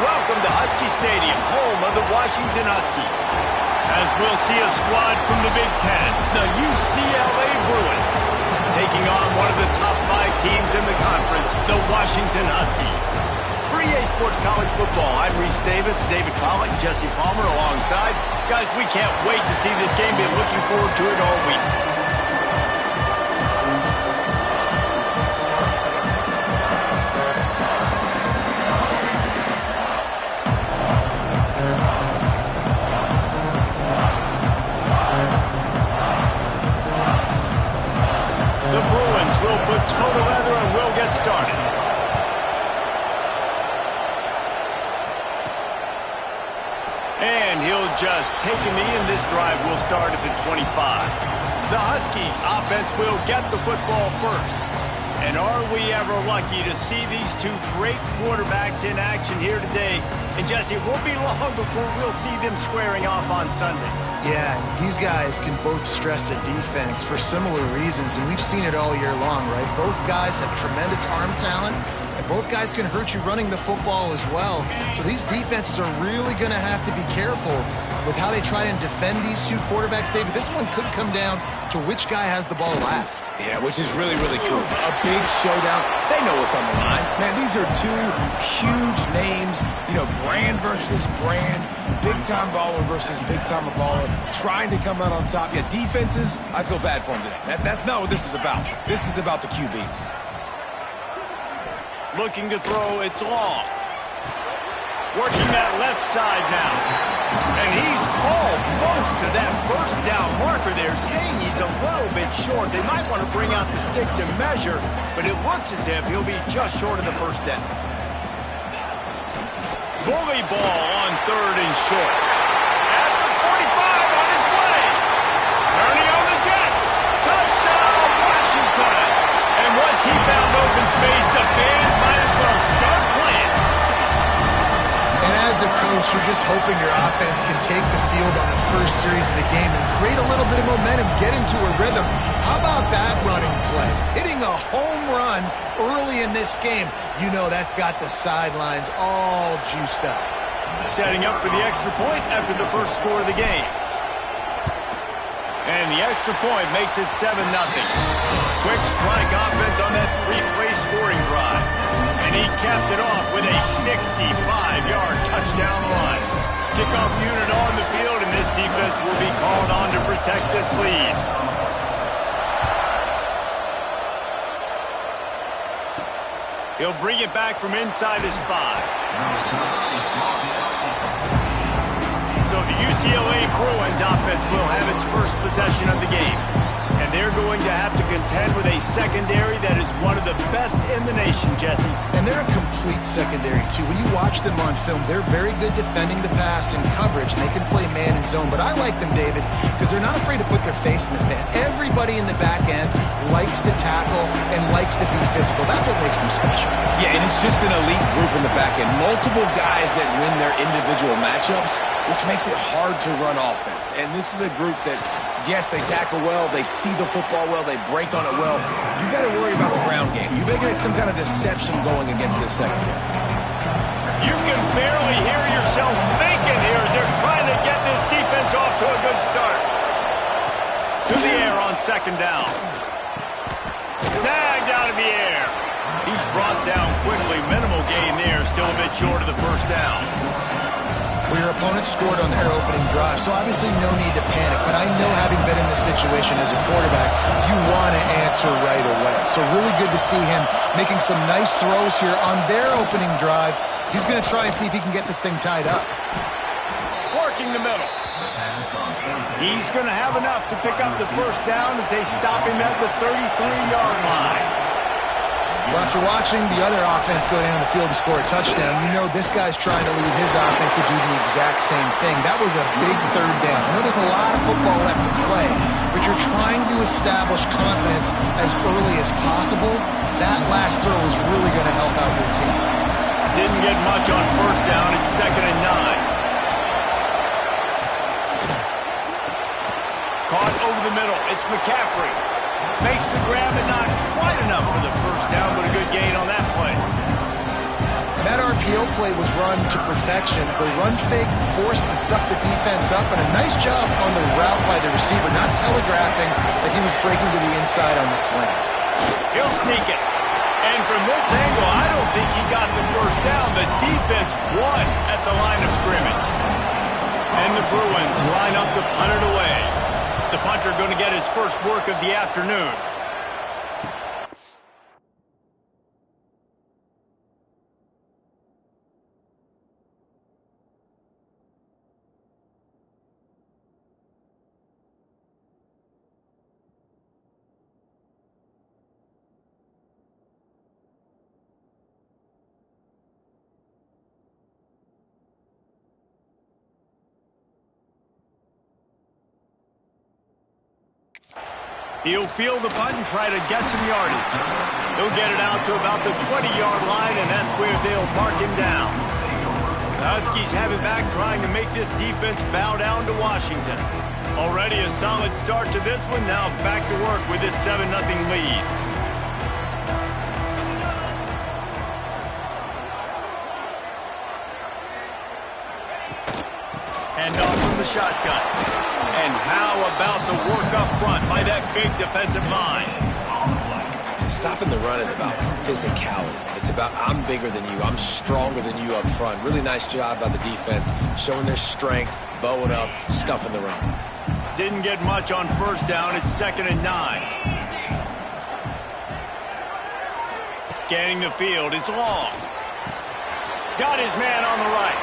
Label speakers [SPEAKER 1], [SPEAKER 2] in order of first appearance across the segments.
[SPEAKER 1] welcome to Husky Stadium, home of the Washington Huskies. As we'll see a squad from the Big Ten, the UCLA Bruins, taking on one of the top 5 teams in the conference, the Washington Huskies. For EA Sports College Football, I'm Reese Davis, David Pollack, Jesse Palmer alongside. Guys, we can't wait to see this game. Been looking forward to it all week. Total leather and we'll get started. And he'll just take a knee, and this drive will start at the 25. The Huskies offense will get the football first. And are we ever lucky to see these two great quarterbacks in action here today? And Jesse, it won't be long before we'll see them squaring off on Sunday.
[SPEAKER 2] Yeah, these guys can both stress a defense for similar reasons, and we've seen it all year long, right? Both guys have tremendous arm talent, and both guys can hurt you running the football as well. So these defenses are really going to have to be careful with how they try and defend these two quarterbacks, David. This one could come down to which guy has the ball last.
[SPEAKER 3] Yeah, which is really, really cool. A big showdown. They know what's on the line. Man, these are two huge names, you know, brand versus brand, big-time baller versus big-time baller, trying to come out on top. Yeah, defenses, I feel bad for them today. That's not what this is about. This is about the QBs.
[SPEAKER 1] Looking to throw, it's long. Working that left side now. And he's almost to that first down marker there, saying he's a little bit short. They might want to bring out the sticks and measure, but it looks as if he'll be just short of the first down. Bully ball on 3rd and short. At the 45 on his way. Turning on the Jets. Touchdown, Washington. And once he found open space, the band might as well start playing.
[SPEAKER 2] And as a coach, you're just hoping your offense can take the field on the first series of the game and create a little bit of momentum, get into a rhythm. How about that running play? Hitting a home run early in this game. You know that's got the sidelines all juiced up.
[SPEAKER 1] Setting up for the extra point after the first score of the game. And the extra point makes it 7-0. Quick strike offense on that 3-play scoring drive. And he capped it off with a 65-yard touchdown run. Kickoff unit on the field, and this defense will be called on to protect this lead. He'll bring it back from inside his 5. So the UCLA Bruins offense will have its first possession of the game. And they're going to have to contend with a secondary that is one of the best in the nation, Jesse.
[SPEAKER 2] And they're a complete secondary, too. When you watch them on film, they're very good defending the pass and coverage, and they can play man and zone. But I like them, David, because they're not afraid to put their face in the fan. Everybody in the back end likes to tackle and likes to be physical. That's what makes them special.
[SPEAKER 3] Yeah, and it's just an elite group in the back end. Multiple guys that win their individual matchups, which makes it hard to run offense. And this is a group that, yes, they tackle well, they see the football well, they break on it well. You got to worry about the ground game. You better get some kind of deception going against this secondary.
[SPEAKER 1] You can barely hear yourself thinking here as they're trying to get this defense off to a good start. To the air on 2nd down. Snagged out of the air. He's brought down quickly. Minimal gain there. Still a bit short of the first down.
[SPEAKER 2] Well, your opponent scored on their opening drive, so obviously no need to panic. But I know, having been in this situation as a quarterback, you want to answer right away. So really good to see him making some nice throws here on their opening drive. He's going to try and see if he can get this thing tied up.
[SPEAKER 1] Working the middle. He's going to have enough to pick up the first down as they stop him at the 33-yard line.
[SPEAKER 2] Well, after watching the other offense go down the field and score a touchdown, you know this guy's trying to lead his offense to do the exact same thing. That was a big 3rd down. I know there's a lot of football left to play, but you're trying to establish confidence as early as possible. That last throw is really going to help out your team.
[SPEAKER 1] Didn't get much on first down. It's 2nd and 9. Caught over the middle. It's McCaffrey. Makes the grab and not quite enough for the first down, but a good gain on that play.
[SPEAKER 2] That RPO play was run to perfection. The run fake forced and sucked the defense up, and a nice job on the route by the receiver, not telegraphing that he was breaking to the inside on the slant.
[SPEAKER 1] He'll sneak it. And from this angle, I don't think he got the first down. The defense won at the line of scrimmage. And the Bruins line up to punt it away. The punter going to get his first work of the afternoon. He'll field the punt and try to get some yardage. He'll get it out to about the 20-yard line, and that's where they'll mark him down. The Huskies have it back, trying to make this defense bow down to Washington. Already a solid start to this one. Now back to work with this 7-0 lead. Hand off from the shotgun. And how about the work up front by that big defensive line?
[SPEAKER 3] Stopping the run is about physicality. It's about I'm bigger than you, I'm stronger than you up front. Really nice job by the defense, showing their strength, bowing up, stuffing the run.
[SPEAKER 1] Didn't get much on first down. It's 2nd and 9. Scanning the field. It's long. Got his man on the right.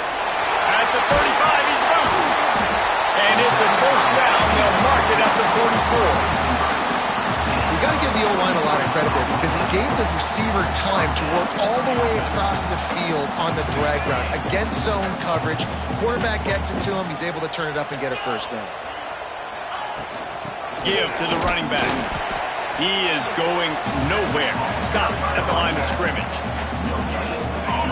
[SPEAKER 1] At the 35, he's loose. And it's a first down. They'll mark it at the 44.
[SPEAKER 2] You got to give the O-line a lot of credit there because he gave the receiver time to work all the way across the field on the drag route. Against zone coverage, quarterback gets it to him. He's able to turn it up and get a first down.
[SPEAKER 1] Give to the running back. He is going nowhere. Stopped at the line of scrimmage.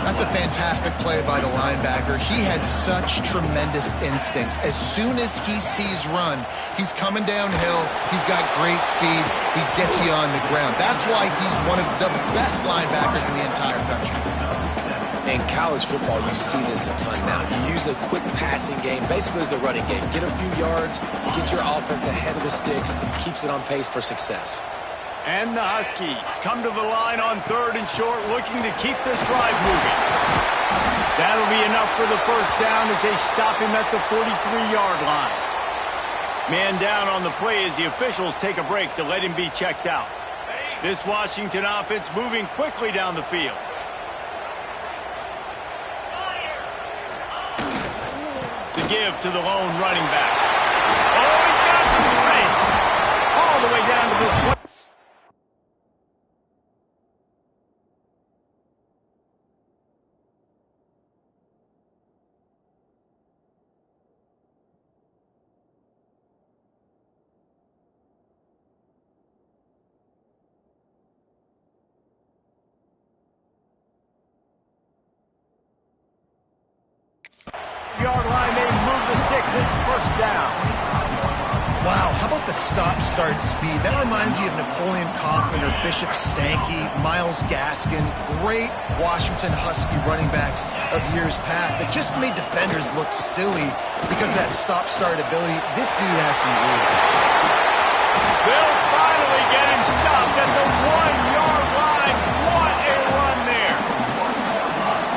[SPEAKER 2] That's a fantastic play by the linebacker. He has such tremendous instincts. As soon as he sees run, he's coming downhill. He's got great speed. He gets you on the ground. That's why he's one of the best linebackers in the entire country.
[SPEAKER 3] In college football, you see this a ton now. You use a quick passing game, basically as the running game. Get a few yards, get your offense ahead of the sticks, keeps it on pace for success.
[SPEAKER 1] And the Huskies come to the line on 3rd and short, looking to keep this drive moving. That'll be enough for the first down as they stop him at the 43-yard line. Man down on the play as the officials take a break to let him be checked out. This Washington offense moving quickly down the field. The give to the lone running back. Oh, he's got some space. All the way down to the 20. Yard line, they move the sticks. It's first down.
[SPEAKER 2] Wow, how about the stop-start speed? That reminds you of Napoleon Kaufman or Bishop Sankey, Myles Gaskin, great Washington Husky running backs of years past that just made defenders look silly because of that stop-start ability. This dude has some rules.
[SPEAKER 1] They'll finally get him stopped at the 1-yard line. What a run there.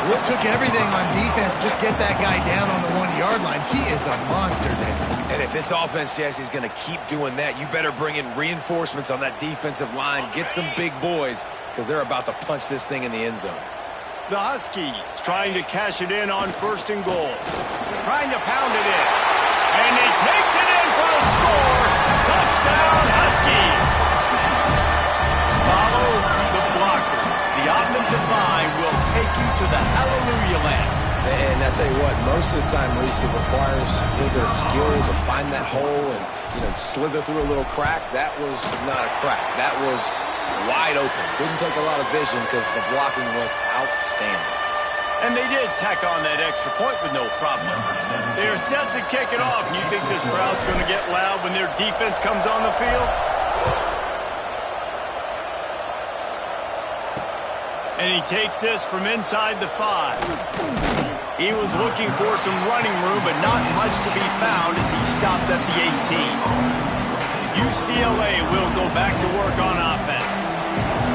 [SPEAKER 2] It took everything on defense to just get that guy down on the 1-yard line. He is a monster, Dave.
[SPEAKER 3] And if this offense, Jesse, is going to keep doing that, you better bring in reinforcements on that defensive line. Get some big boys because they're about to punch this thing in the end zone.
[SPEAKER 1] The Huskies trying to cash it in on 1st and goal. Trying to pound it in. And he takes it in for the score. Touchdown, Huskies. Follow the blockers. The offensive line will take you to the hallelujah land.
[SPEAKER 3] And I tell you what, most of the time, Reese, it requires a little bit of skill to find that hole and, slither through a little crack. That was not a crack. That was wide open. Didn't take a lot of vision because the blocking was outstanding.
[SPEAKER 1] And they did tack on that extra point with no problem. They are set to kick it off, and you think this crowd's going to get loud when their defense comes on the field? And he takes this from inside the 5. He was looking for some running room, but not much to be found as he stopped at the 18. UCLA will go back to work on offense.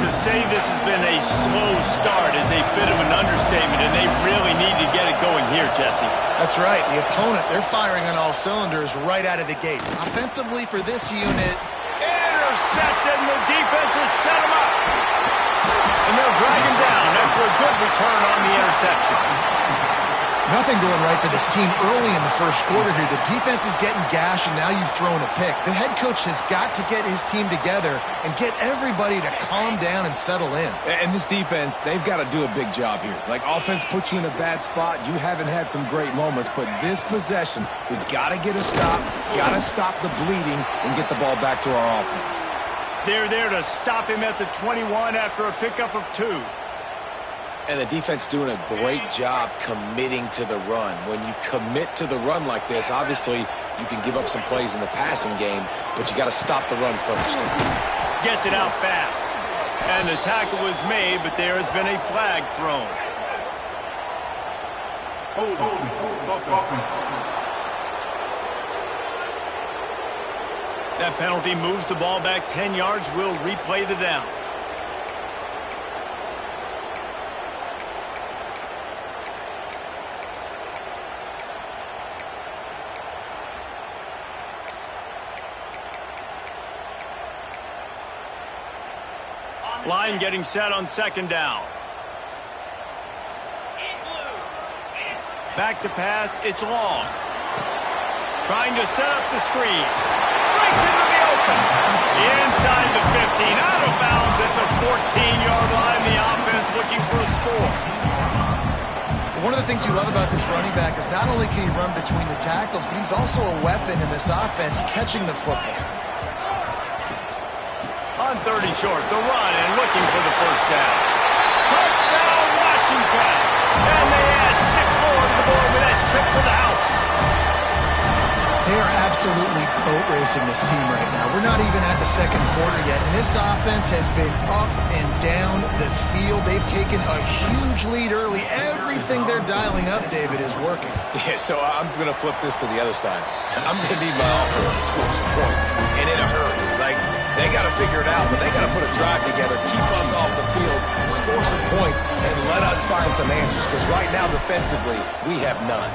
[SPEAKER 1] To say this has been a slow start is a bit of an understatement, and they really need to get it going here, Jesse.
[SPEAKER 2] That's right. The opponent, they're firing on all cylinders right out of the gate. Offensively for this unit.
[SPEAKER 1] Intercepted, and the defense has set him up. And they'll drag him down after a good return on the interception.
[SPEAKER 2] Nothing going right for this team early in the first quarter here. The defense is getting gashed, and now you've thrown a pick. The head coach has got to get his team together and get everybody to calm down and settle in.
[SPEAKER 3] And this defense, they've got to do a big job here. Like, offense puts you in a bad spot. You haven't had some great moments, but this possession, we've got to get a stop, got to stop the bleeding, and get the ball back to our offense.
[SPEAKER 1] They're there to stop him at the 21 after a pickup of 2.
[SPEAKER 3] And the defense doing a great job committing to the run. When you commit to the run like this, obviously you can give up some plays in the passing game, but you got to stop the run first.
[SPEAKER 1] Gets it out fast. And the tackle was made, but there has been a flag thrown. That penalty moves the ball back 10 yards. We'll replay the down. Line getting set on second down. Back to pass. It's long. Trying to set up the screen. Breaks into the open. Inside the 15. Out of bounds at the 14-yard line. The offense looking for a score.
[SPEAKER 2] One of the things you love about this running back is not only can he run between the tackles, but he's also a weapon in this offense catching the football.
[SPEAKER 1] On 30 short, the run and looking for the first down. Touchdown, Washington! And they add 6 more to the board with that trip to the house.
[SPEAKER 2] They are absolutely boat racing this team right now. We're not even at the second quarter yet, and this offense has been up and down the field. They've taken a huge lead early. Everything they're dialing up, David, is working.
[SPEAKER 3] Yeah, so I'm going to flip this to the other side. I'm going to need my offense to score some points, and in a hurry. Like, they got to figure it out, but they got to put a drive together, keep us off the field, score some points, and let us find some answers, because right now, defensively, we have none.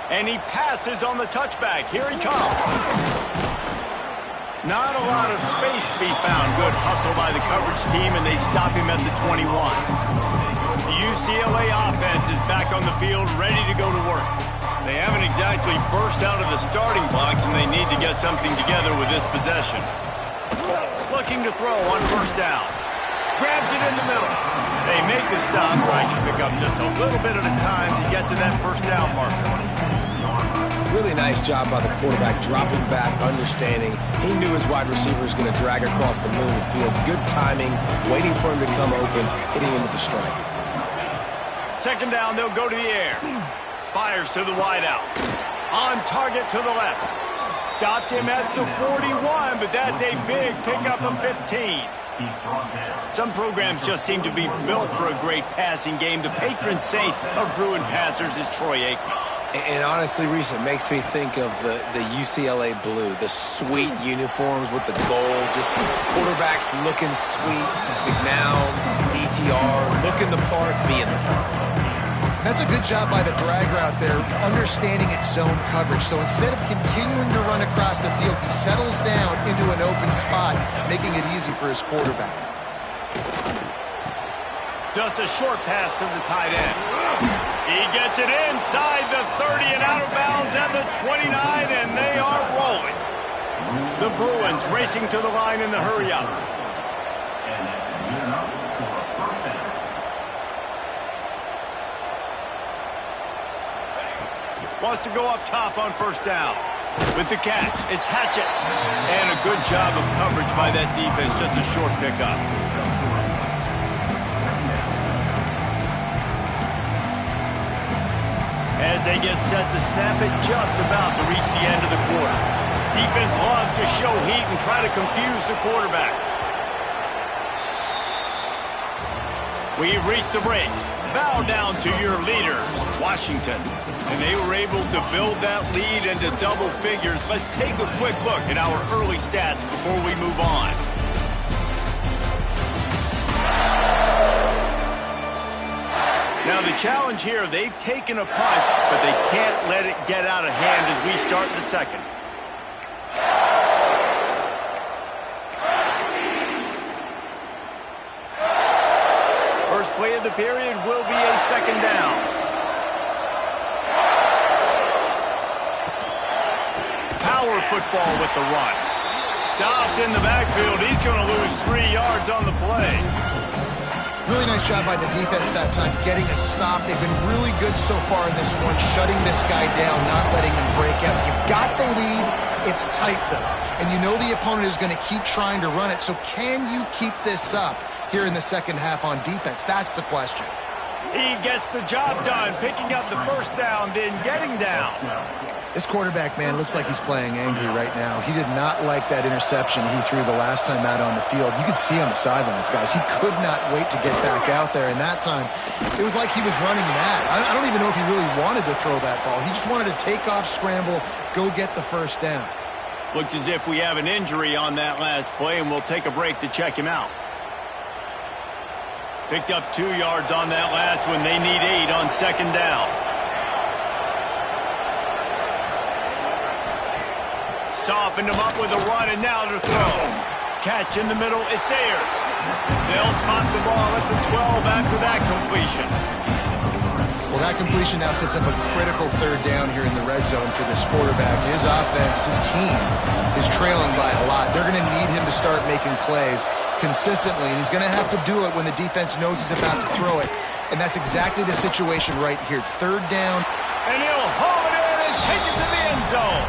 [SPEAKER 1] And he passes on the touchback. Here he comes. Not a lot of space to be found. Good hustle by the coverage team, and they stop him at the 21. The UCLA offense is back on the field, ready to go to work. They haven't exactly burst out of the starting blocks, and they need to get something together with this possession. Looking to throw on first down. Grabs it in the middle. They make the stop, trying to pick up just a little bit at a time to get to that first down marker.
[SPEAKER 3] Really nice job by the quarterback, dropping back, understanding. He knew his wide receiver was going to drag across the middle of the field. Good timing, waiting for him to come open, hitting him with the strike.
[SPEAKER 1] Second down, they'll go to the air. Fires to the wideout. On target to the left. Stopped him at the 41, but that's a big pickup of 15. Some programs just seem to be built for a great passing game. The patron saint of Bruin passers is Troy Aikman.
[SPEAKER 3] And honestly, Reese, it makes me think of the UCLA blue, the sweet uniforms with the gold, just quarterbacks looking sweet, McNown, DTR, looking the part, being the part.
[SPEAKER 2] That's a good job by the drag route there, understanding its zone coverage. So instead of continuing to run across the field, he settles down into an open spot, making it easy for his quarterback.
[SPEAKER 1] Just a short pass to the tight end. He gets it inside the 30 and out of bounds at the 29, and they are rolling. The Bruins racing to the line in the hurry-up. Wants to go up top on first down. With the catch, it's Hatchett. And a good job of coverage by that defense, just a short pickup. As they get set to snap it, just about to reach the end of the quarter. Defense loves to show heat and try to confuse the quarterback. We've reached the break. Bow down to your leaders, Washington. And they were able to build that lead into double figures. Let's take a quick look at our early stats before we move on. Now the challenge here, they've taken a punch, but they can't let it get out of hand as we start the second. First play of the period will be a second down. Power football with the run. Stopped in the backfield. He's going to lose 3 yards on the play.
[SPEAKER 2] Really nice job by the defense that time, getting a stop. They've been really good so far in this one, shutting this guy down, not letting him break out. You've got the lead. It's tight, though. And you know the opponent is going to keep trying to run it. So can you keep this up here in the second half on defense? That's the question.
[SPEAKER 1] He gets the job done, picking up the first down, then getting down.
[SPEAKER 2] This quarterback, man, looks like he's playing angry right now. He did not like that interception he threw the last time out on the field. You could see on the sidelines, guys. He could not wait to get back out there. And that time, it was like he was running mad. I don't even know if he really wanted to throw that ball. He just wanted to take off, scramble, go get the first down.
[SPEAKER 1] Looks as if we have an injury on that last play, and we'll take a break to check him out. Picked up 2 yards on that last one. They need 8 on second down. Softened him up with a run, and now to throw. Catch in the middle, it's theirs. They'll spot the ball at the 12 after that completion.
[SPEAKER 2] Well, that completion now sets up a critical third down here in the red zone for this quarterback. His offense, his team, is trailing by a lot. They're going to need him to start making plays consistently, and he's going to have to do it when the defense knows he's about to throw it. And that's exactly the situation right here. Third down.
[SPEAKER 1] And he'll haul it in and take it to the end zone.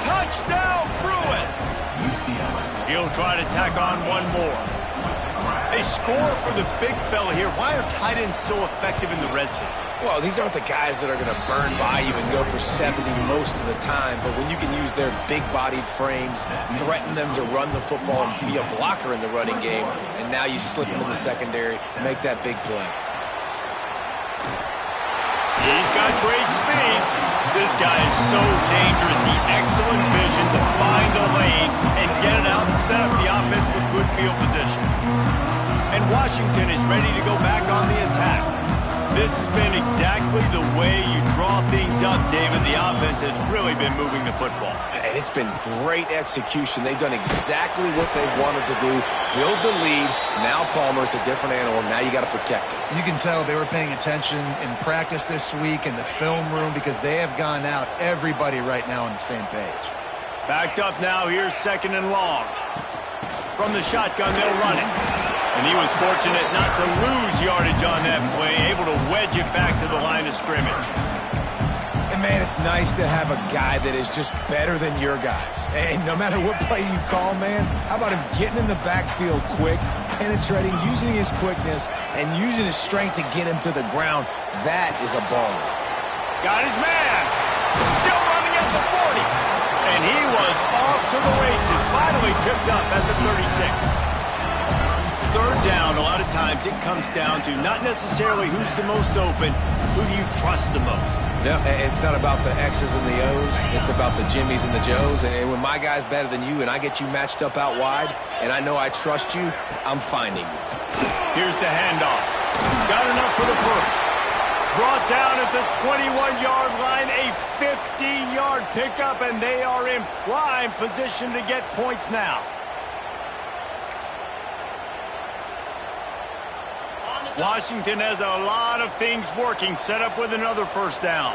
[SPEAKER 1] Touchdown, Bruins! He'll try to tack on one more. A score for the big fella here. Why are tight ends so effective in the red zone?
[SPEAKER 3] Well, these aren't the guys that are going to burn by you and go for 70 most of the time, but when you can use their big-bodied frames, threaten them to run the football and be a blocker in the running game, and now you slip them in the secondary, make that big play.
[SPEAKER 1] He's got great speed. This guy is so dangerous. He excellent vision to find a lane and get it out and set up the offense with good field position. And Washington is ready to go back on the attack. This has been exactly the way you draw things up, David. The offense has really been moving the football.
[SPEAKER 3] And it's been great execution. They've done exactly what they've wanted to do. Build the lead. Now Palmer's a different animal. Now you got to protect it.
[SPEAKER 2] You can tell they were paying attention in practice this week in the film room because they have gone out, everybody right now on the same page.
[SPEAKER 1] Backed up now. Here's second and long. From the shotgun, they'll run it. And he was fortunate not to lose yardage on that play, able to wedge it back to the line of scrimmage.
[SPEAKER 3] And, man, it's nice to have a guy that is just better than your guys. And no matter what play you call, man, how about him getting in the backfield quick, penetrating, using his quickness, and using his strength to get him to the ground? That is a baller.
[SPEAKER 1] Got his man. Still running at the 40. And he was off to the races, finally tripped up at the 36. Third down, a lot of times it comes down to not necessarily who's the most open, who do you trust the most?
[SPEAKER 3] Yeah, it's not about the X's and the O's. It's about the Jimmies and the Joes. And when my guy's better than you and I get you matched up out wide and I know I trust you, I'm finding you.
[SPEAKER 1] Here's the handoff. Got enough for the first. Brought down at the 21-yard line, a 15-yard pickup, and they are in prime position to get points now. Washington has a lot of things working, set up with another first down.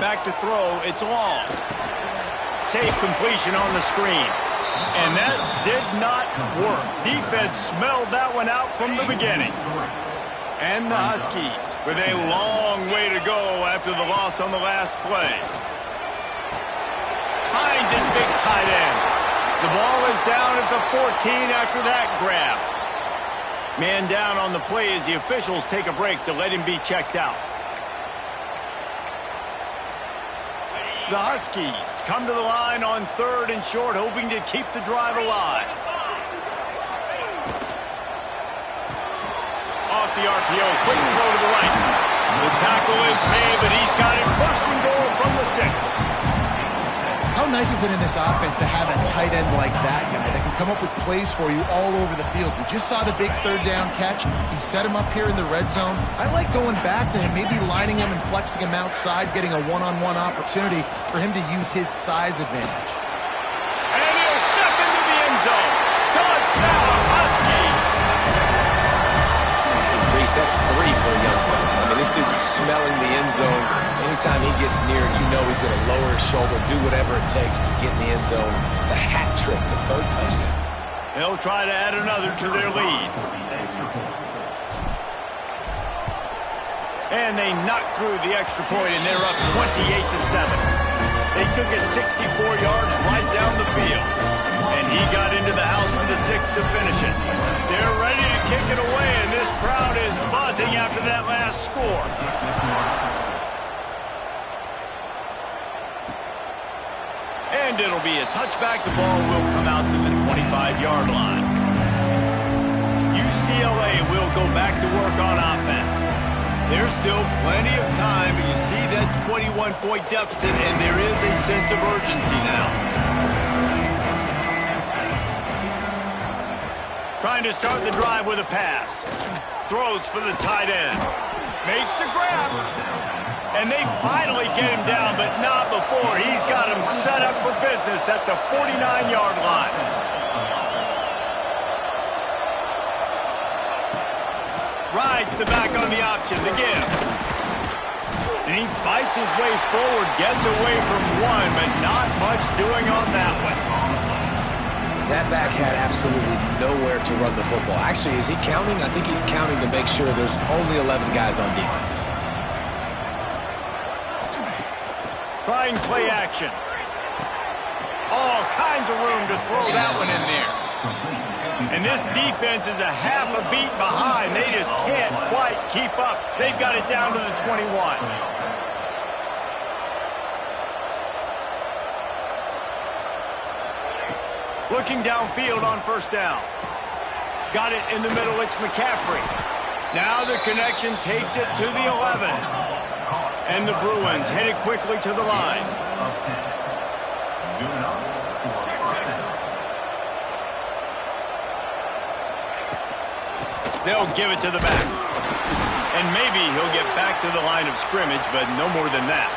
[SPEAKER 1] Back to throw, it's long. Safe completion on the screen. And that did not work. Defense smelled that one out from the beginning. And the Huskies with a long way to go after the loss on the last play. Finds his big tight end. The ball is down at the 14 after that grab. Man down on the play as the officials take a break to let him be checked out. The Huskies come to the line on 3rd and short, hoping to keep the drive alive. Off the RPO, quick throw to the right. The tackle is made, but he's got it first and goal from the 6.
[SPEAKER 2] How nice is it in this offense to have a tight end like that guy that can come up with plays for you all over the field? We just saw the big 3rd down catch. He set him up here in the red zone. I like going back to him, maybe lining him and flexing him outside, getting a one-on-one opportunity for him to use his size advantage.
[SPEAKER 1] And he'll step into the end zone. Touchdown, Huskies!
[SPEAKER 3] Reese, that's 3 for the young fella. I mean, this dude's smelling the end zone. Anytime he gets near it, you know he's going to lower his shoulder, do whatever it takes to get in the end zone. The hat trick, the 3rd touchdown.
[SPEAKER 1] They'll try to add another to their lead. And they knocked through the extra point, and they're up 28-7. They took it 64 yards right down the field. And he got into the house from the 6 to finish it. They're ready to kick it away, and this crowd is buzzing after that last score. And it'll be a touchback. The ball will come out to the 25-yard line. UCLA will go back to work on offense. There's still plenty of time, but you see that 21-point deficit, and there is a sense of urgency now. Trying to start the drive with a pass. Throws for the tight end. Makes the grab. And they finally get him down, but not before. He's got him set up for business at the 49-yard line. Rides the back on the option, the give. And he fights his way forward, gets away from one, but not much doing on that one.
[SPEAKER 3] That back had absolutely nowhere to run the football. Actually, is he counting? I think he's counting to make sure there's only 11 guys on defense.
[SPEAKER 1] Trying play action. All kinds of room to throw that one in there. And this defense is a half a beat behind. They just can't quite keep up. They've got it down to the 21. Looking downfield on 1st down. Got it in the middle. It's McCaffrey. Now the connection takes it to the 11. And the Bruins headed quickly to the line. They'll give it to the back. And maybe he'll get back to the line of scrimmage, but no more than that.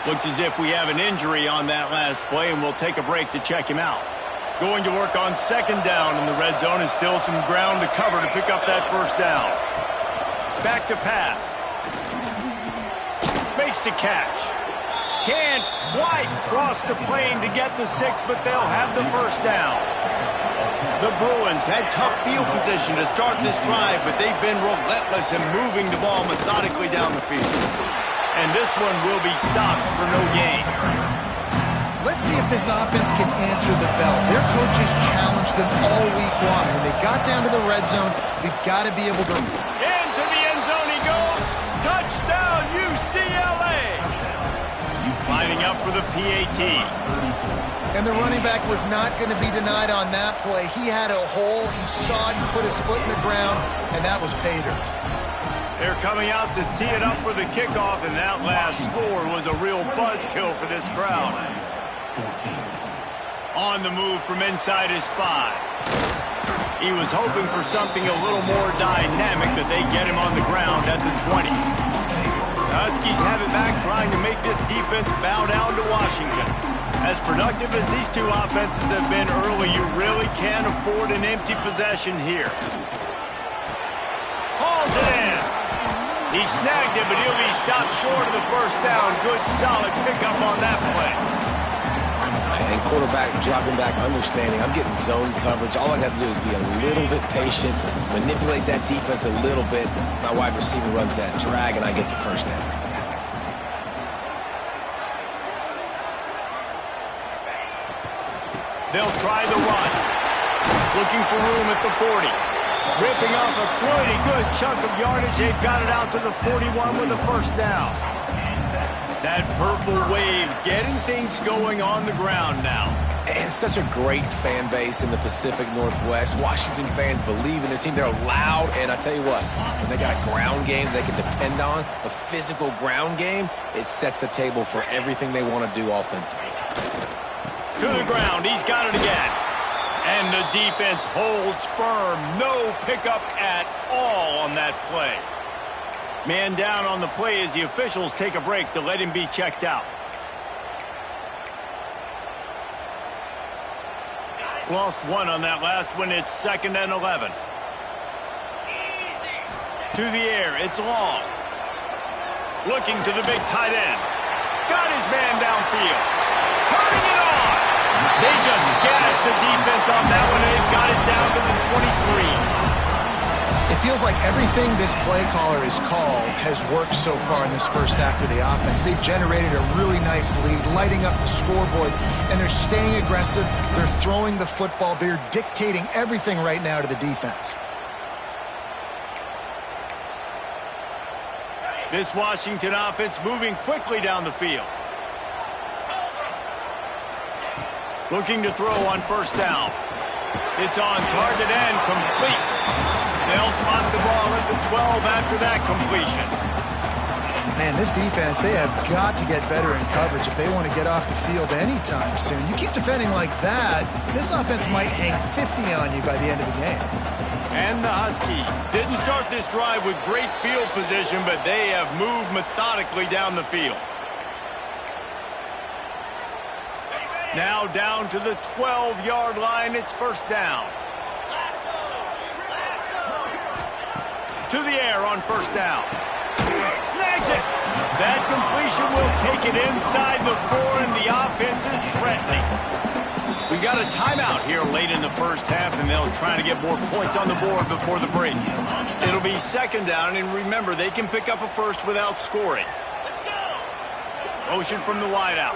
[SPEAKER 1] Looks as if we have an injury on that last play, and we'll take a break to check him out. Going to work on 2nd down in the red zone, and still some ground to cover to pick up that 1st down. Back to pass. Makes the catch. Can't quite cross the plane to get the 6, but they'll have the 1st down. The Bruins had tough field position to start this drive, but they've been relentless in moving the ball methodically down the field. And this one will be stopped for no gain.
[SPEAKER 2] Let's see if this offense can answer the bell. Their coaches challenged them all week long. When they got down to the red zone, we've got to be able to...
[SPEAKER 1] Into the end zone he goes. Touchdown, UCLA. Lining up for the PAT.
[SPEAKER 2] And the running back was not going to be denied on that play. He had a hole. He saw it. He put his foot in the ground, and that was pay dirt.
[SPEAKER 1] They're coming out to tee it up for the kickoff, and that last score was a real buzzkill for this crowd. On the move from inside his 5. He was hoping for something a little more dynamic, but they get him on the ground at the 20. The Huskies have it back, trying to make this defense bow down to Washington. As productive as these two offenses have been early, you really can't afford an empty possession here. Hauls it in. He snagged it, but he'll be stopped short of the 1st down. Good, solid pickup on that play.
[SPEAKER 3] And quarterback dropping back, understanding I'm getting zone coverage. All I got to do is be a little bit patient, manipulate that defense a little bit. My wide receiver runs that drag, and I get the 1st down.
[SPEAKER 1] They'll try the run. Looking for room at the 40. Ripping off a pretty good chunk of yardage. They've got it out to the 41 with the 1st down. That purple wave getting things going on the ground now.
[SPEAKER 3] And such a great fan base in the Pacific Northwest. Washington fans believe in their team. They're loud, and I tell you what, when they got a ground game they can depend on, a physical ground game, it sets the table for everything they want to do offensively.
[SPEAKER 1] To the ground, he's got it again. And the defense holds firm. No pickup at all on that play. Man down on the play as the officials take a break to let him be checked out. Lost one on that last one. It's 2nd and 11. To the air. It's long. Looking to the big tight end. Got his man downfield. Turning it on. They just gassed the defense on that one, and they've got it down to the 23.
[SPEAKER 2] It feels like everything this play caller has called has worked so far in this first half for the offense. They've generated a really nice lead, lighting up the scoreboard, and they're staying aggressive. They're throwing the football. They're dictating everything right now to the defense.
[SPEAKER 1] This Washington offense moving quickly down the field. Looking to throw on first down. It's on target and complete. They'll spot the ball at the 12 after that completion.
[SPEAKER 2] Man, this defense, they have got to get better in coverage if they want to get off the field anytime soon. You keep defending like that, this offense might hang 50 on you by the end of the game.
[SPEAKER 1] And the Huskies didn't start this drive with great field position, but they have moved methodically down the field. Now down to the 12-yard line. It's first down. To the air on first down. Snags it. That completion will take it inside the 4, and the offense is threatening. We got a timeout here late in the first half, and they'll try to get more points on the board before the break. It'll be 2nd down, and remember, they can pick up a first without scoring. Motion from the wideout.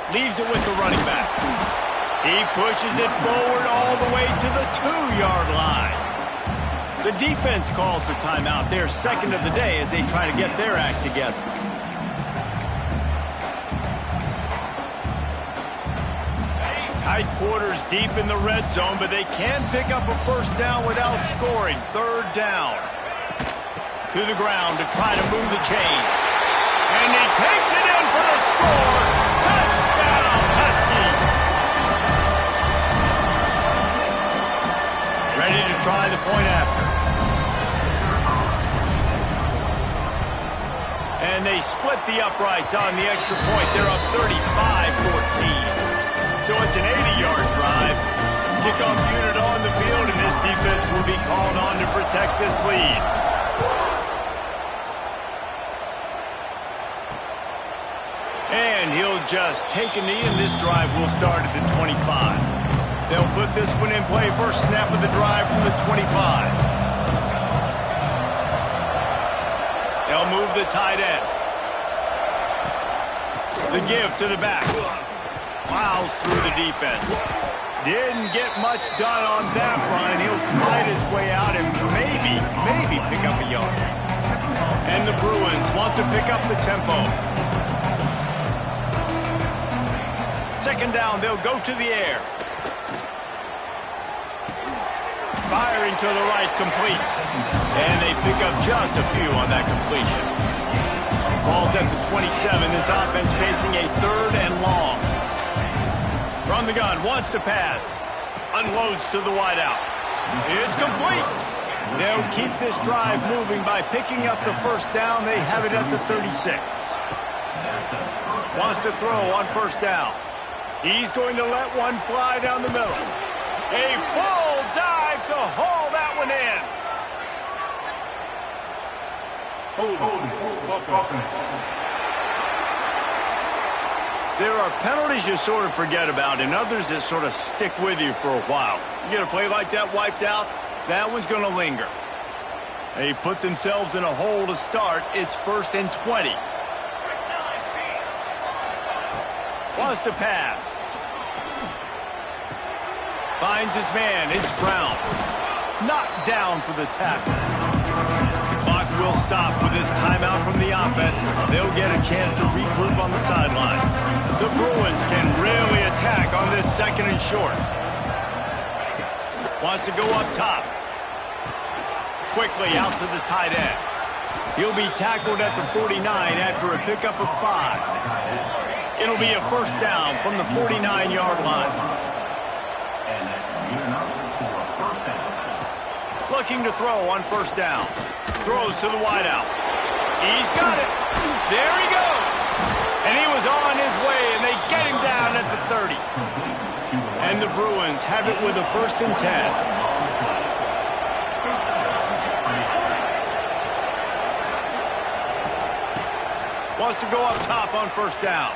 [SPEAKER 1] Leaves it with the running back. He pushes it forward all the way to the 2-yard line. The defense calls the timeout. They're 2nd of the day as they try to get their act together. Tight quarters deep in the red zone, but they can pick up a first down without scoring. 3rd down. To the ground to try to move the chains. And he takes it in for the score. Touchdown, Husky. Ready to try the point after. And they split the uprights on the extra point. They're up 35-14. So it's an 80-yard drive. Kickoff unit on the field, and this defense will be called on to protect this lead. And he'll just take a knee, and this drive will start at the 25. They'll put this one in play. First snap of the drive from the 25. They'll move the tight end. The give to the back. Plows through the defense. Didn't get much done on that run. He'll fight his way out and maybe pick up a yard. And the Bruins want to pick up the tempo. 2nd down, they'll go to the air. Firing to the right, complete. And they pick up just a few on that completion. Ball's at the 27. This offense facing a 3rd and long. From the gun, wants to pass. Unloads to the wideout. It's complete. They'll keep this drive moving by picking up the first down. They have it at the 36. Wants to throw on first down. He's going to let one fly down the middle. A full dive to haul that one in. There are penalties you sort of forget about and others that sort of stick with you for a while. You get a play like that wiped out, that one's going to linger. They've put themselves in a hole to start. It's 1st and 20. Wants to pass. Finds his man. It's Brown. Knocked down for the tackle. The clock will stop with this timeout from the offense. They'll get a chance to regroup on the sideline. The Bruins can really attack on this 2nd and short. Wants to go up top. Quickly out to the tight end. He'll be tackled at the 49 after a pickup of 5. It'll be a 1st down from the 49-yard line. Looking to throw on 1st down. Throws to the wideout. He's got it. There he goes. And he was on his way, and they get him down at the 30. And the Bruins have it with a 1st and 10. Wants to go up top on 1st down.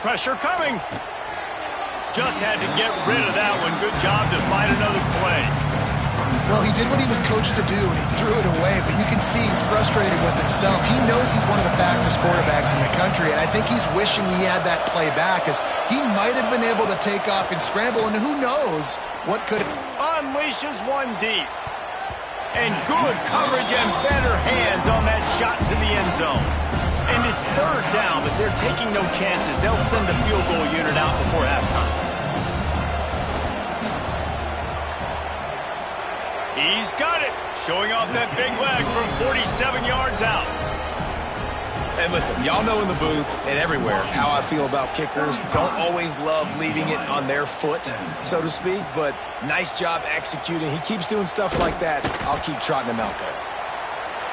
[SPEAKER 1] Pressure coming. Just had to get rid of that one. Good job to find another play.
[SPEAKER 2] Well, he did what he was coached to do, and he threw it away, but you can see he's frustrated with himself. He knows he's one of the fastest quarterbacks in the country, and I think he's wishing he had that play back, as he might have been able to take off and scramble, and who knows what could have...
[SPEAKER 1] Unleashes one deep. And good coverage and better hands on that shot to the end zone. And it's 3rd down, but they're taking no chances. They'll send the field goal unit out before halftime. He's got it. Showing off that big leg from 47 yards out.
[SPEAKER 3] And listen, y'all know in the booth and everywhere how I feel about kickers. Don't always love leaving it on their foot, so to speak, but nice job executing. He keeps doing stuff like that. I'll keep trotting him out there.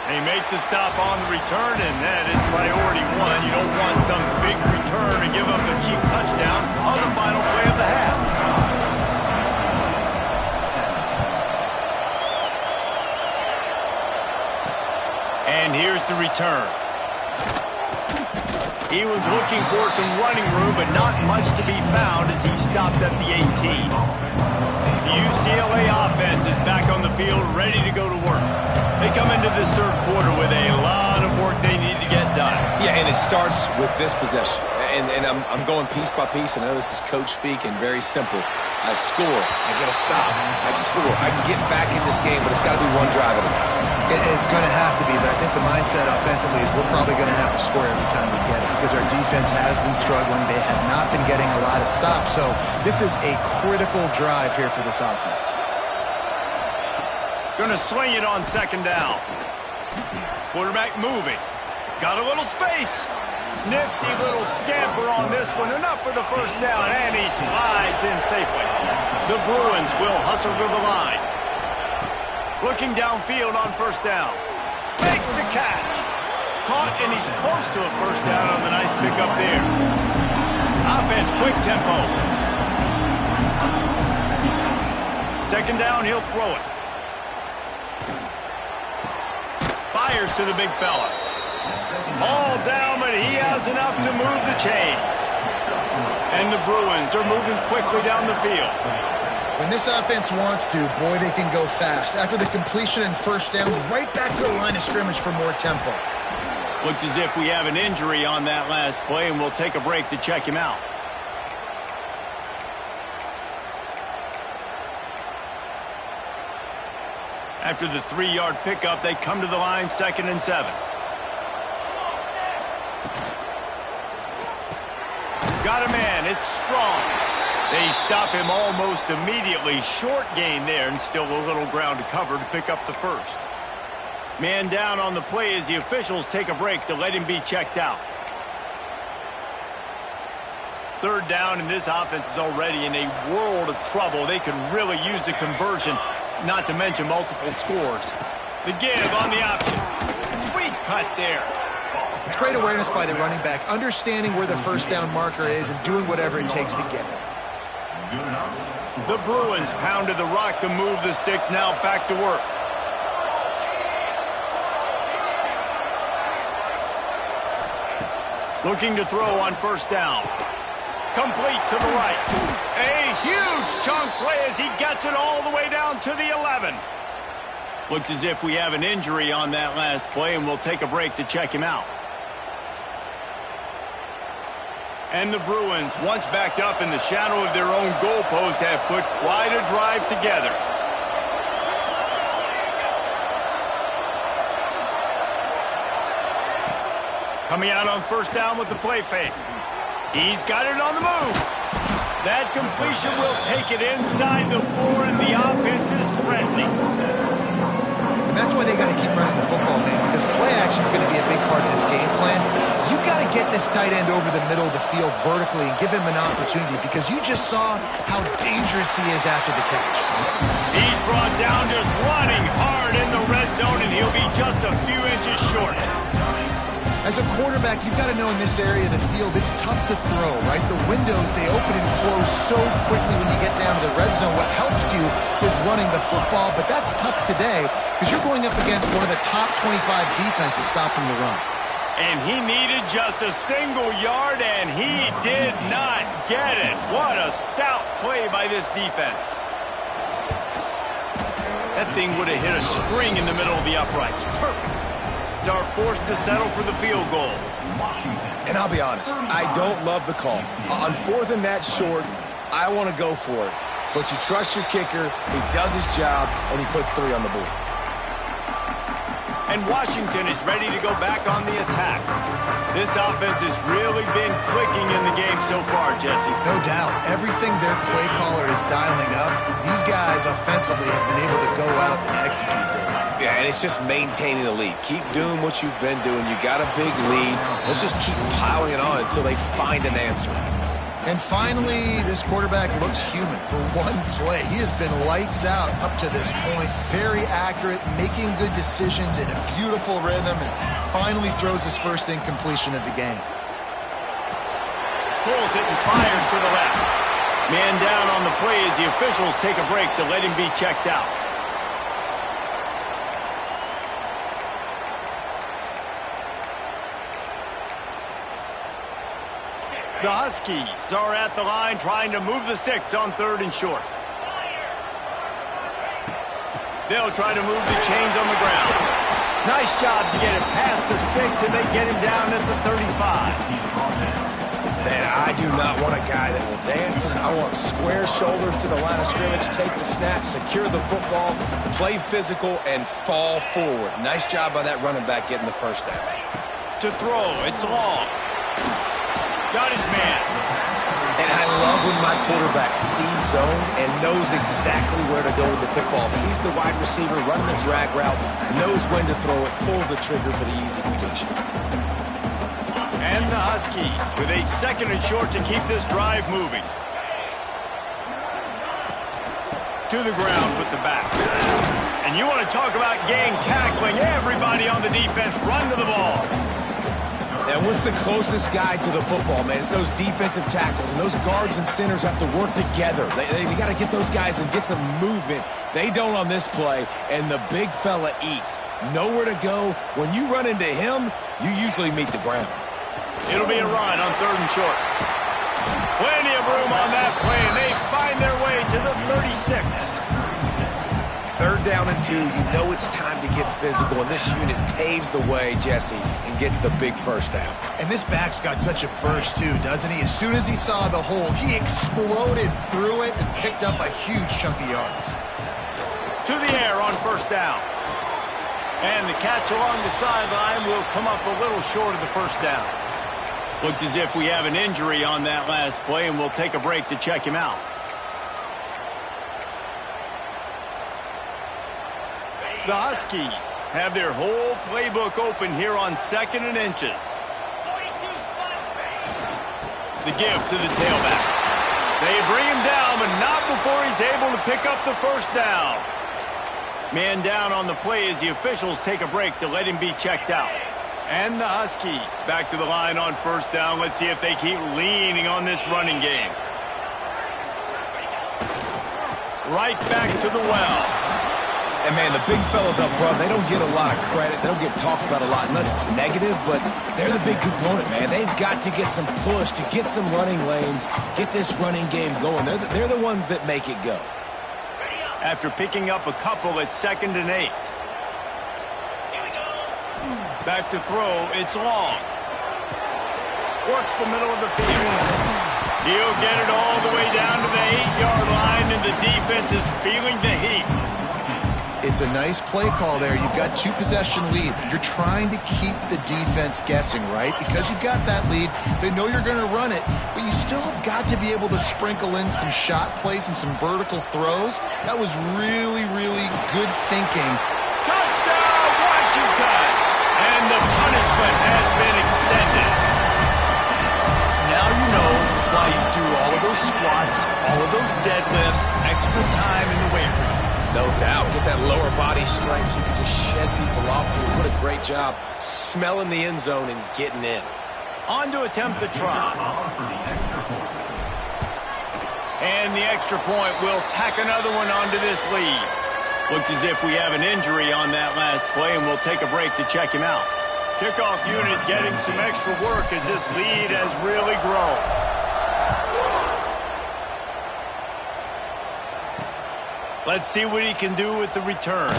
[SPEAKER 1] They make the stop on the return, and that is priority 1. You don't want some big return to give up a cheap touchdown on the final play of the half. And here's the return. He was looking for some running room, but not much to be found as he stopped at the 18. The UCLA offense is back on the field, ready to go to work. They come into this 3rd quarter with a lot of work they need to get done.
[SPEAKER 3] Yeah, and it starts with this possession. And I'm going piece by piece. I know this is coach speak and very simple. I score. I get a stop. I score. I can get back in this game, but it's got to be one drive at a time.
[SPEAKER 2] It's going to have to be, but I think the mindset offensively is we're probably going to have to score every time we get it, because our defense has been struggling. They have not been getting a lot of stops, so this is a critical drive here for this offense.
[SPEAKER 1] Going to swing it on 2nd down. Quarterback moving. Got a little space. Nifty little scamper on this one. Enough for the 1st down, and he slides in safely. The Bruins will hustle to the line. Looking downfield on 1st down. Makes the catch. Caught, and he's close to a 1st down on the nice pickup there. Offense, quick tempo. 2nd down, he'll throw it. Fires to the big fella. All down, but he has enough to move the chains. And the Bruins are moving quickly down the field.
[SPEAKER 2] When this offense wants to, boy, they can go fast. After the completion and 1st down, right back to the line of scrimmage for more tempo.
[SPEAKER 1] Looks as if we have an injury on that last play, and we'll take a break to check him out. After the 3-yard pickup, they come to the line, 2nd and 7. Got him in. It's strong. They stop him almost immediately. Short gain there, and still a little ground to cover to pick up the 1st. Man down on the play as the officials take a break to let him be checked out. 3rd down, and this offense is already in a world of trouble. They could really use a conversion, not to mention multiple scores. The give on the option. Sweet cut there.
[SPEAKER 2] It's great awareness by the running back, understanding where the 1st down marker is and doing whatever it takes to get it.
[SPEAKER 1] The Bruins pounded the rock to move the sticks, now back to work. Looking to throw on 1st down. Complete to the right. A huge chunk play as he gets it all the way down to the 11. Looks as if we have an injury on that last play, and we'll take a break to check him out. And the Bruins, once backed up in the shadow of their own goalpost, have put quite a drive together. Coming out on first down with the play fake. He's got it on the move. That completion will take it inside the 4, and the offense is threatening.
[SPEAKER 2] And that's why they got to keep running the football, man, because play action is going to be a big part of this game plan. You've got to get this tight end over the middle of the field vertically and give him an opportunity, because you just saw how dangerous he is after the catch.
[SPEAKER 1] He's brought down just running hard in the red zone, and he'll be just a few inches short.
[SPEAKER 2] As a quarterback, you've got to know in this area of the field, it's tough to throw, right? The windows, they open and close so quickly when you get down to the red zone. What helps you is running the football, but that's tough today because you're going up against one of the top 25 defenses stopping the run.
[SPEAKER 1] And he needed just a single yard, and he did not get it. What a stout play by this defense. That thing would have hit a string in the middle of the uprights. Perfect. Are forced to settle for the field goal.
[SPEAKER 3] And I'll be honest, I don't love the call. On 4th and that short, I want to go for it. But you trust your kicker, he does his job, and he puts 3 on the board.
[SPEAKER 1] And Washington is ready to go back on the attack. This offense has really been clicking in the game so far, Jesse.
[SPEAKER 2] No doubt. Everything their play caller is dialing up, these guys offensively have been able to go out and execute there.
[SPEAKER 4] Yeah, and it's just maintaining the lead. Keep doing what you've been doing. You got a big lead. Let's just keep piling it on until they find an answer.
[SPEAKER 2] And finally, this quarterback looks human for one play. He has been lights out up to this point. Very accurate, making good decisions in a beautiful rhythm, and finally throws his first incompletion of the game.
[SPEAKER 1] Pulls it and fires to the left. Man down on the play as the officials take a break to let him be checked out. The Huskies are at the line trying to move the sticks on 3rd and short. They'll try to move the chains on the ground. Nice job to get it past the sticks, and they get him down at the 35.
[SPEAKER 3] Man, I do not want a guy that will dance. I want square shoulders to the line of scrimmage, take the snap, secure the football, play physical, and fall forward. Nice job by that running back getting the first down.
[SPEAKER 1] To throw, it's long. Got his man.
[SPEAKER 3] And I love when my quarterback sees zone and knows exactly where to go with the football. Sees the wide receiver running the drag route, knows when to throw it, pulls the trigger for the easy completion.
[SPEAKER 1] And the Huskies with a 2nd and short to keep this drive moving. To the ground with the back. And you want to talk about gang tackling. Everybody on the defense run to the ball.
[SPEAKER 3] And what's the closest guy to the football, man? It's those defensive tackles, and those guards and centers have to work together. They got to get those guys and get some movement. They don't on this play, and the big fella eats. Nowhere to go. When you run into him, you usually meet the ground.
[SPEAKER 1] It'll be a run on 3rd and short. Plenty of room on that play, and they find their way to the 36.
[SPEAKER 4] 3rd down and 2, you know it's time to get physical, and this unit paves the way, Jesse, and gets the big first down.
[SPEAKER 2] And this back's got such a burst, too, doesn't he? As soon as he saw the hole, he exploded through it and picked up a huge chunk of yards.
[SPEAKER 1] To the air on 1st down. And the catch along the sideline will come up a little short of the 1st down. Looks as if we have an injury on that last play, and we'll take a break to check him out. The Huskies have their whole playbook open here on 2nd and inches. The give to the tailback. They bring him down, but not before he's able to pick up the 1st down. Man down on the play as the officials take a break to let him be checked out. And the Huskies back to the line on 1st down. Let's see if they keep leaning on this running game. Right back to the well.
[SPEAKER 3] And, man, the big fellas up front, they don't get a lot of credit. They don't get talked about a lot unless it's negative, but they're the big component, man. They've got to get some push, to get some running lanes, get this running game going. They're the ones that make it go.
[SPEAKER 1] After picking up a couple at 2nd and 8. Back to throw, it's long. Works the middle of the field. He'll get it all the way down to the 8-yard line, and the defense is feeling the heat.
[SPEAKER 2] It's a nice play call there. You've got 2-possession lead. You're trying to keep the defense guessing, right? Because you've got that lead, they know you're going to run it, but you still have got to be able to sprinkle in some shot plays and some vertical throws. That was really, really good thinking.
[SPEAKER 1] Touchdown, Washington! And the punishment has been extended. Now you know why you do all of those squats, all of those deadlifts, extra time in the weight room.
[SPEAKER 4] No doubt. Get that lower body strength so you can just shed people off. What a great job smelling the end zone and getting in.
[SPEAKER 1] On to attempt the try. And the extra point will tack another one onto this lead. Looks as if we have an injury on that last play, and we'll take a break to check him out. Kickoff unit getting some extra work as this lead has really grown. Let's see what he can do with the return.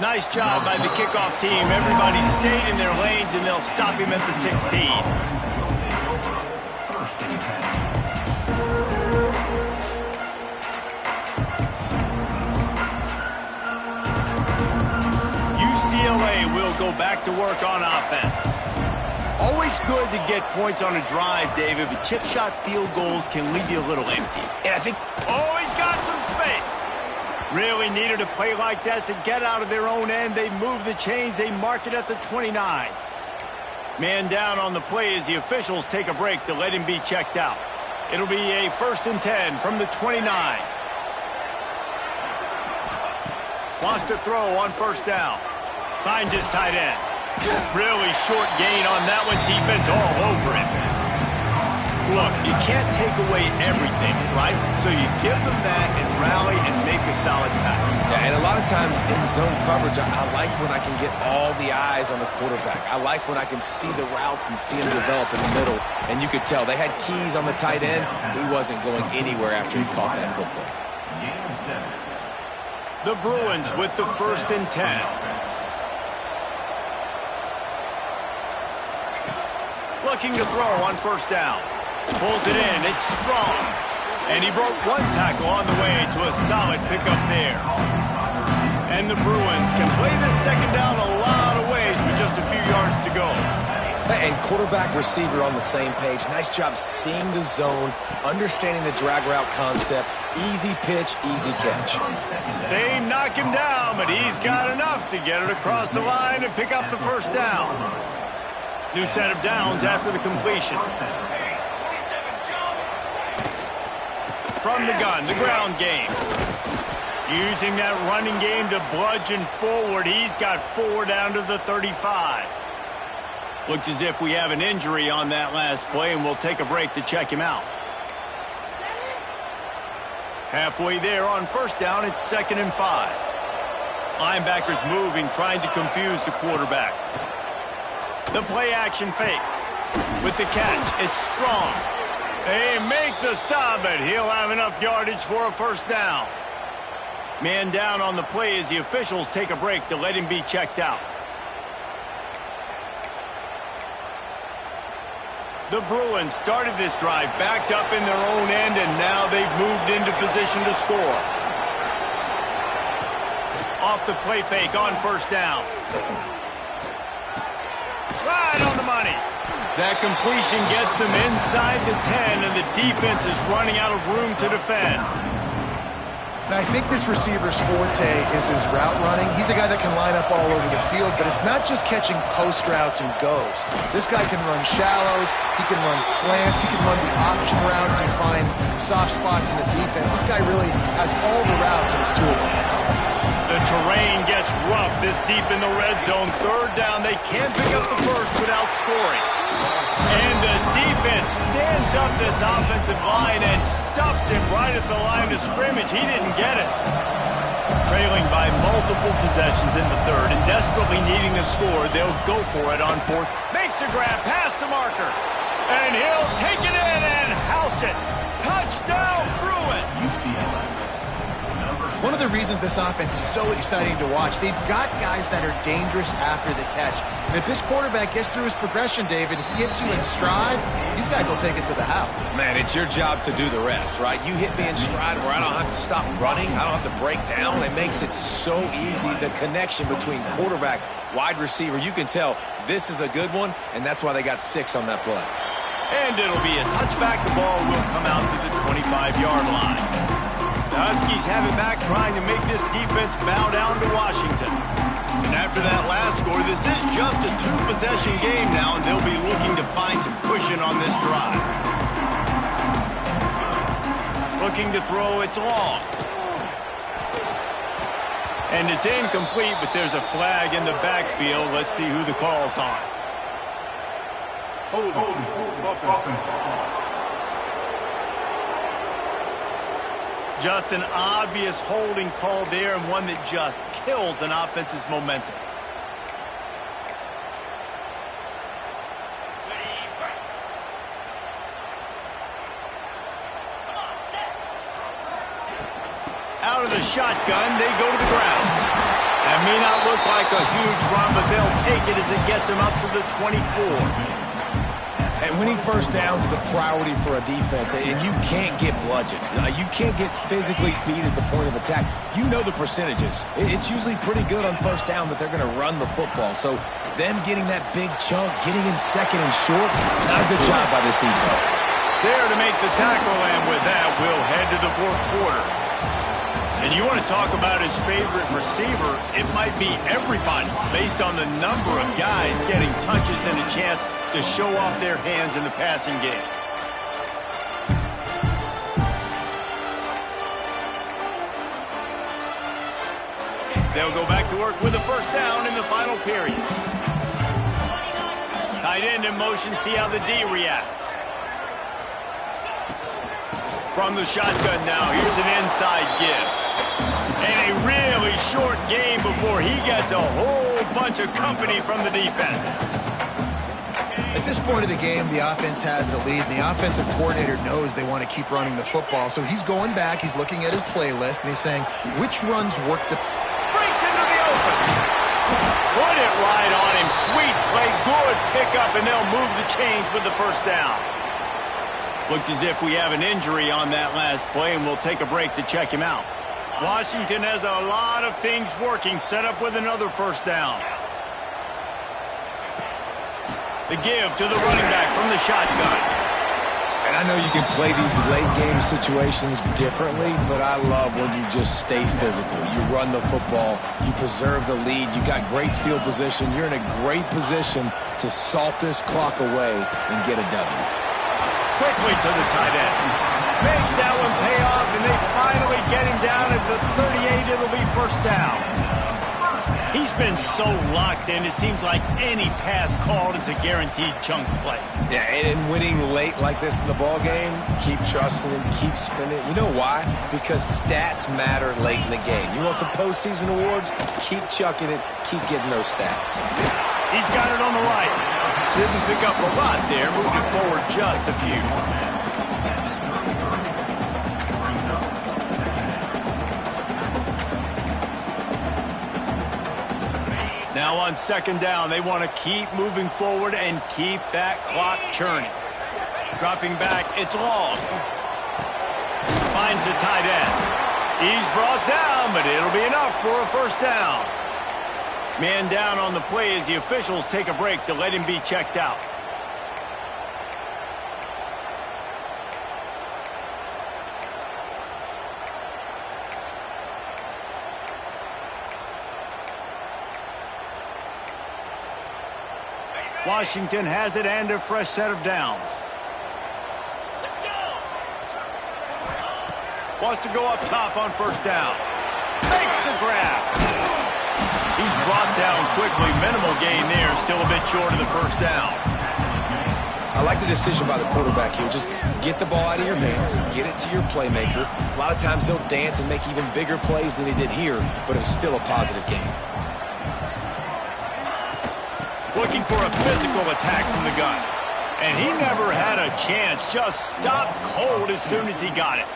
[SPEAKER 1] Nice job by the kickoff team. Everybody stayed in their lanes, and they'll stop him at the 16. UCLA will go back to work on offense. Always good to get points on a drive, David, but chip shot field goals can leave you a little empty.
[SPEAKER 4] And I think...
[SPEAKER 1] Oh, he's got some space. Really needed a play like that to get out of their own end. They move the chains. They mark it at the 29. Man down on the play as the officials take a break to let him be checked out. It'll be a 1st and 10 from the 29. Wants to throw on 1st down. Finds his tight end. Really short gain on that one. Defense all over it. Look, you can't take away everything, right? So you give them that and rally and make a solid tackle.
[SPEAKER 4] Yeah, and a lot of times in zone coverage, I like when I can get all the eyes on the quarterback. I like when I can see the routes and see him develop in the middle. And you could tell they had keys on the tight end. He wasn't going anywhere after he caught that football.
[SPEAKER 1] The Bruins with the 1st and 10. Looking to throw on 1st down. Pulls it in. It's strong. And he broke one tackle on the way to a solid pickup there. And the Bruins can play this 2nd down a lot of ways with just a few yards to go.
[SPEAKER 4] And quarterback, receiver on the same page. Nice job seeing the zone, understanding the drag route concept. Easy pitch, easy catch.
[SPEAKER 1] They knock him down, but he's got enough to get it across the line and pick up the 1st down. New set of downs after the completion. From the gun, the ground game. Using that running game to bludgeon forward. He's got 4 down to the 35. Looks as if we have an injury on that last play, and we'll take a break to check him out. Halfway there on 1st down, it's 2nd and 5. Linebackers moving, trying to confuse the quarterback. The play action fake. With the catch, it's strong. They make the stop, but he'll have enough yardage for a 1st down. Man down on the play as the officials take a break to let him be checked out. The Bruins started this drive backed up in their own end, and now they've moved into position to score. Off the play fake on 1st down. Right on the money. That completion gets them inside the 10, and the defense is running out of room to defend.
[SPEAKER 2] And I think this receiver's forte is his route running. He's a guy that can line up all over the field, but it's not just catching post routes and goes. This guy can run shallows, he can run slants, he can run the option routes and find soft spots in the defense. This guy really has all the routes in his toolbox.
[SPEAKER 1] The terrain gets rough this deep in the red zone. 3rd down, they can't pick up the 1st without scoring. And the defense stands up this offensive line and stuffs him right at the line of scrimmage. He didn't get it. Trailing by multiple possessions in the 3rd and desperately needing to score, they'll go for it on 4th. Makes the grab past the marker. And he'll take it in and house it. Touchdown, Bruins.
[SPEAKER 2] one of the reasons this offense is so exciting to watch. They've got guys that are dangerous after the catch. And if this quarterback gets through his progression, David, he hits you in stride, these guys will take it to the house.
[SPEAKER 4] Man, it's your job to do the rest, right? You hit me in stride where I don't have to stop running. I don't have to break down. It makes it so easy. The connection between quarterback, wide receiver, you can tell this is a good one, and that's why they got 6 on that play.
[SPEAKER 1] And it'll be a touchback. The ball will come out to the 25-yard line. The Huskies have it back, trying to make this defense bow down to Washington. And after that last score, this is just a 2-possession game now, and they'll be looking to find some cushion on this drive. Looking to throw, it's long. And it's incomplete, but there's a flag in the backfield. Let's see who the call's on.
[SPEAKER 5] Hold on.
[SPEAKER 1] Just an obvious holding call there, and one that just kills an offense's momentum. Out of the shotgun, they go to the ground. That may not look like a huge run, but they'll take it as it gets them up to the 24.
[SPEAKER 4] And winning first downs is a priority for a defense, and you can't get bludgeoned. You can't get physically beat at the point of attack. You know the percentages. It's usually pretty good on first down that they're going to run the football. So them getting that big chunk, getting in second and short, not a good job by this defense.
[SPEAKER 1] There to make the tackle, and with that, we'll head to the fourth quarter. And you want to talk about his favorite receiver, it might be everybody, based on the number of guys getting touches and a chance to show off their hands in the passing game. They'll go back to work with a first down in the final period. Tight end in motion, see how the D reacts. From the shotgun now, here's an inside give. And a really short game before he gets a whole bunch of company from the defense.
[SPEAKER 2] At this point of the game, the offense has the lead, and the offensive coordinator knows they want to keep running the football. So he's going back, he's looking at his playlist, and he's saying, which runs work the...
[SPEAKER 1] Breaks into the open. Put it right on him. Sweet play, good pickup, and they'll move the chains with the first down. Looks as if we have an injury on that last play, and we'll take a break to check him out. Washington has a lot of things working, set up with another first down. The give to the running back from the shotgun.
[SPEAKER 4] And I know you can play these late game situations differently, but I love when you just stay physical. You run the football, you preserve the lead, you got great field position, you're in a great position to salt this clock away and get a W.
[SPEAKER 1] Quickly to the tight end. Makes that one pay off, and they finally get him down at the 38. It'll be first down. He's been so locked in, it seems like any pass called is a guaranteed chunk play.
[SPEAKER 4] Yeah, and winning late like this in the ball game, keep trusting him, keep spinning. You know why? Because stats matter late in the game. You want some postseason awards? Keep chucking it, keep getting those stats.
[SPEAKER 1] He's got it on the right. Didn't pick up a lot there, moved it forward just a few. Now on second down, they want to keep moving forward and keep that clock churning. Dropping back, it's long. Finds the tight end. He's brought down, but it'll be enough for a first down. Man down on the play as the officials take a break to let him be checked out. Washington has it and a fresh set of downs. Wants to go up top on first down. Makes the grab. He's brought down quickly. Minimal gain there. Still a bit short of the first down.
[SPEAKER 4] I like the decision by the quarterback here. Just get the ball out of your hands, get it to your playmaker. A lot of times he'll dance and make even bigger plays than he did here, but it was still a positive game.
[SPEAKER 1] Looking for a physical attack from the gun. And he never had a chance. Just stopped cold as soon as he got it.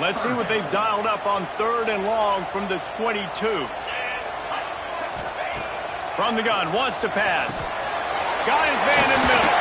[SPEAKER 1] Let's see what they've dialed up on 3rd and long from the 22. From the gun, wants to pass. Got his man in the middle.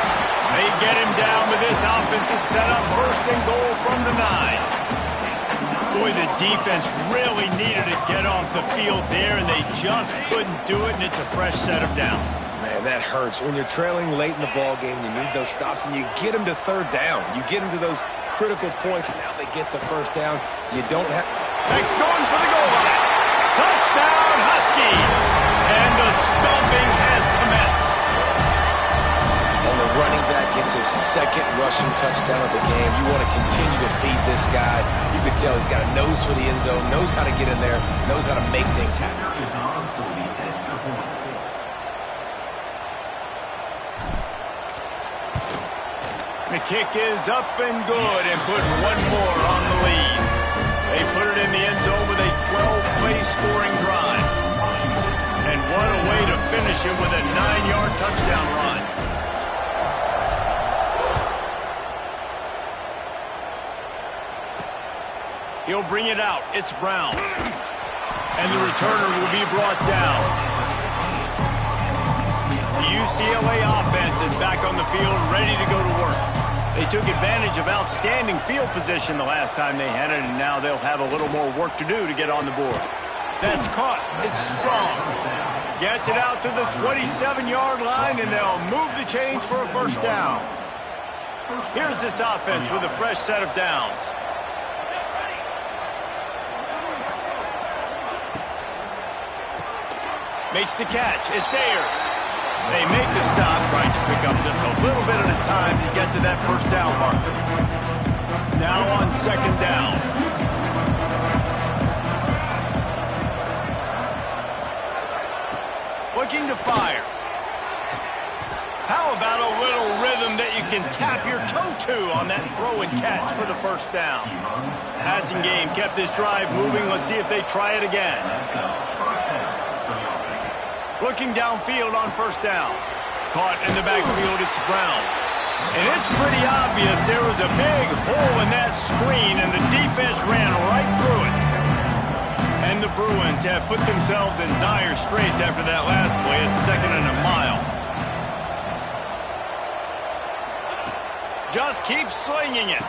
[SPEAKER 1] They get him down, but this offense is set up 1st and goal from the 9. Boy, the defense really needed to get off the field there, and they just couldn't do it, and it's a fresh set of downs.
[SPEAKER 4] Man, that hurts. When you're trailing late in the ball game, you need those stops, and you get them to 3rd down. You get them to those critical points, and now they get the 1st down. You don't have...
[SPEAKER 1] Next going for the goal line. Touchdown, Huskies! And the stomping has commenced.
[SPEAKER 4] And the running back gets his 2nd rushing touchdown of the game. You want to continue to feed this guy. You can tell he's got a nose for the end zone, knows how to get in there, knows how to make things happen.
[SPEAKER 1] The kick is up and good and put one more on the lead. They put it in the end zone with a 12-play scoring drive. And what a way to finish it with a 9-yard touchdown run. He'll bring it out. It's Brown. And the returner will be brought down. The UCLA offense is back on the field, ready to go to work. They took advantage of outstanding field position the last time they had it, and now they'll have a little more work to do to get on the board. That's caught. It's strong. Gets it out to the 27-yard line, and they'll move the chains for a 1st down. Here's this offense with a fresh set of downs. Makes the catch. It's Ayers. They make the stop, trying to pick up just a little bit at a time to get to that 1st down marker. Now on 2nd down. Looking to fire. How about a little rhythm that you can tap your toe to on that throw and catch for the 1st down? Passing game kept this drive moving. Let's see if they try it again. Looking downfield on 1st down. Caught in the backfield, it's Brown. And it's pretty obvious there was a big hole in that screen, and the defense ran right through it. And the Bruins have put themselves in dire straits after that last play. It's 2nd and a mile. Just keep slinging it.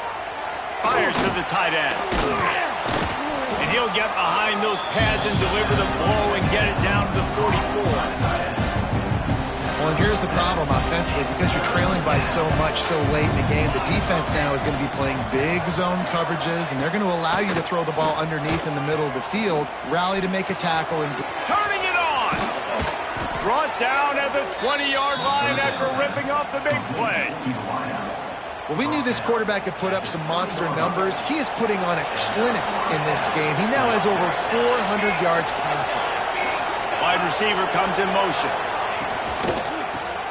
[SPEAKER 1] Fires to the tight end. And he'll get behind those pads and deliver the blow and get it down to the 44.
[SPEAKER 2] Well, and here's the problem offensively. Because you're trailing by so much so late in the game, the defense now is going to be playing big zone coverages, and they're going to allow you to throw the ball underneath in the middle of the field, rally to make a tackle, and...
[SPEAKER 1] Turning it on! Brought down at the 20-yard line after ripping off the big play.
[SPEAKER 2] Well, we knew this quarterback could put up some monster numbers. He is putting on a clinic in this game. He now has over 400 yards passing.
[SPEAKER 1] Wide receiver comes in motion.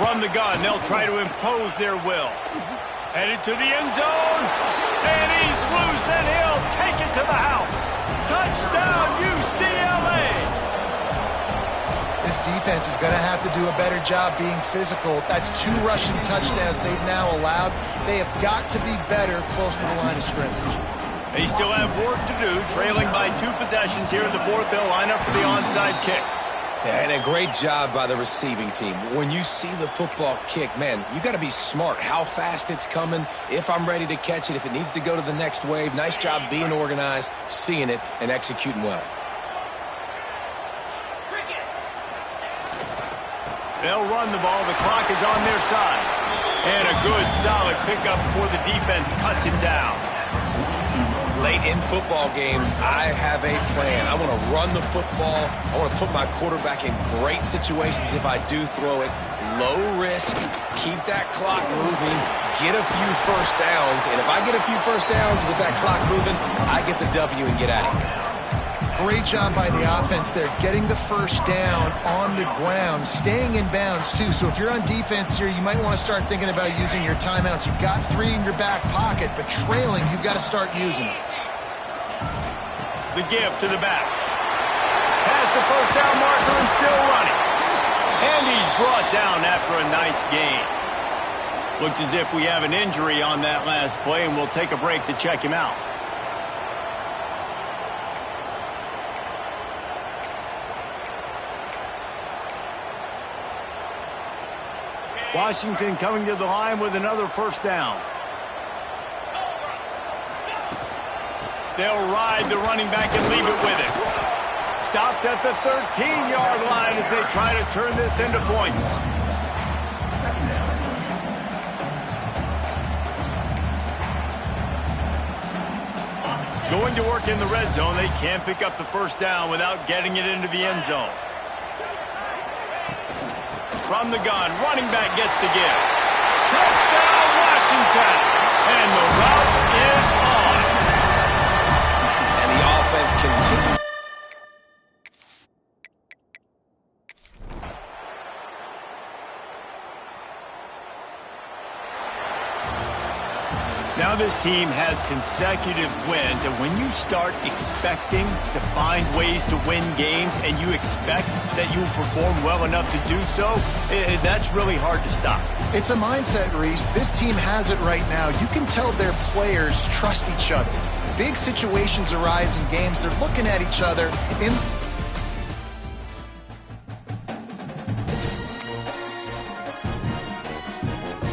[SPEAKER 1] From the gun, they'll try to impose their will. Headed to the end zone. And he's loose, and he'll take it to the house. Touchdown, UCLA!
[SPEAKER 2] This defense is going to have to do a better job being physical. That's 2 rushing touchdowns they've now allowed. They have got to be better close to the line of scrimmage.
[SPEAKER 1] They still have work to do, trailing by 2 possessions here in the 4th. They'll line up for the onside kick.
[SPEAKER 4] Yeah, and a great job by the receiving team. When you see the football kick, man, you got to be smart how fast it's coming, if I'm ready to catch it, if it needs to go to the next wave. Nice job being organized, seeing it, and executing well.
[SPEAKER 1] They'll run the ball. The clock is on their side. And a good, solid pickup before the defense cuts him down.
[SPEAKER 4] Late in football games, I have a plan. I want to run the football. I want to put my quarterback in great situations if I do throw it. Low risk, keep that clock moving, get a few 1st downs. And if I get a few 1st downs with that clock moving, I get the W and get out of here.
[SPEAKER 2] Great job by the offense there, getting the 1st down on the ground, staying in bounds too. So if you're on defense here, you might want to start thinking about using your timeouts. You've got 3 in your back pocket, but trailing, you've got to start using them.
[SPEAKER 1] The give to the back. Past the 1st down marker and still running. And he's brought down after a nice gain. Looks as if we have an injury on that last play, and we'll take a break to check him out. Washington coming to the line with another first down. They'll ride the running back and leave it with him. Stopped at the 13-yard line as they try to turn this into points. Going to work in the red zone. They can't pick up the first down without getting it into the end zone. From the gun, running back gets to give. Touchdown, Washington! And the route is on.
[SPEAKER 4] And the offense continues.
[SPEAKER 1] Now this team has consecutive wins, and when you start expecting to find ways to win games and you expect that you will perform well enough to do so, that's really hard to stop.
[SPEAKER 2] It's a mindset, Reese. This team has it right now. You can tell their players trust each other. Big situations arise in games. They're looking at each other in